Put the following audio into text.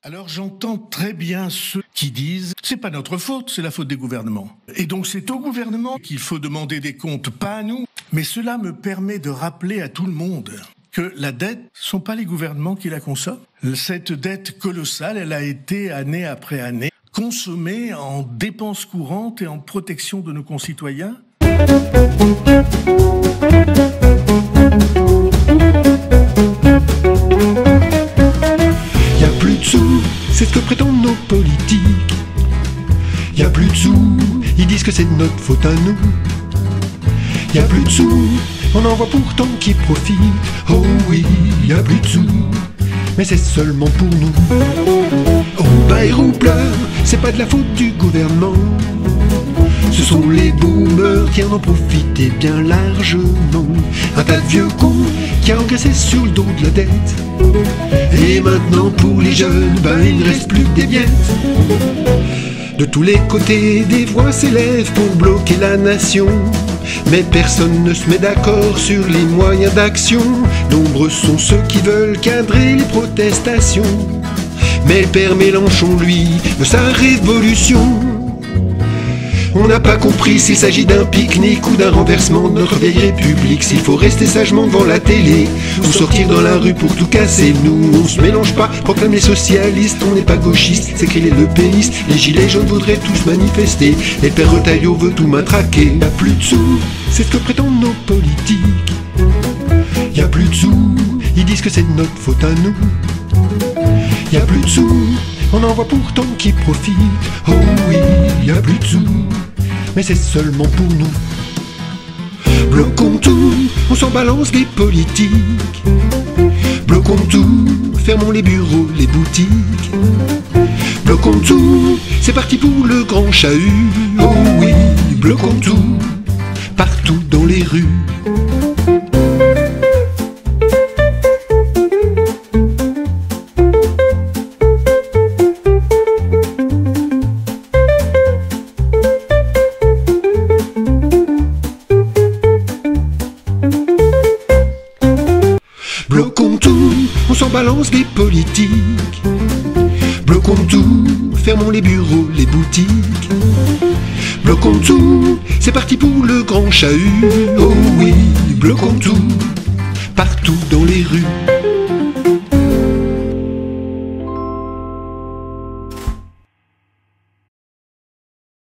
Alors j'entends très bien ceux qui disent « c'est pas notre faute, c'est la faute des gouvernements ». Et donc c'est au gouvernement qu'il faut demander des comptes, pas à nous. Mais cela me permet de rappeler à tout le monde que la dette, ce ne sont pas les gouvernements qui la consomment. Cette dette colossale, elle a été année après année consommée en dépenses courantes et en protection de nos concitoyens. C'est ce que prétendent nos politiques. Y a plus de sous, ils disent que c'est de notre faute à nous. Y a plus de sous, on en voit pourtant qui profitent. Oh oui, y a plus de sous, mais c'est seulement pour nous. On baille ou pleure, c'est pas de la faute du gouvernement. Ce sont les boomers qui en ont profité bien largement. Un tas de vieux cons qui a engraissé sur le dos de la dette. Et maintenant pour les jeunes, il ne reste plus que des miettes. De tous les côtés, des voix s'élèvent pour bloquer la nation. Mais personne ne se met d'accord sur les moyens d'action. Nombreux sont ceux qui veulent cadrer les protestations. Mais le père Mélenchon, lui, veut sa révolution. On n'a pas compris s'il s'agit d'un pique-nique ou d'un renversement de notre vieille république. S'il faut rester sagement devant la télé ou sortir dans la rue pour tout casser. Nous, on se mélange pas, proclament les socialistes. On n'est pas gauchistes, s'écrient les lepéistes. Les gilets jaunes voudraient tous manifester. Et le père Retailleau veut tout matraquer. Y'a plus de sous, c'est ce que prétendent nos politiques. Y'a plus de sous, ils disent que c'est de notre faute à nous. Y'a plus de sous, on en voit pourtant qui profitent. Oh oui, y a plus de sous, mais c'est seulement pour nous. Bloquons tout, on s'en balance des politiques. Bloquons tout, fermons les bureaux, les boutiques. Bloquons tout, c'est parti pour le grand chahut. Oh oui, bloquons tout, partout dans les rues. Bloquons tout, on s'en balance des politiques. Bloquons tout, fermons les bureaux, les boutiques. Bloquons tout, c'est parti pour le grand chahut. Oh oui, bloquons tout, partout dans les rues.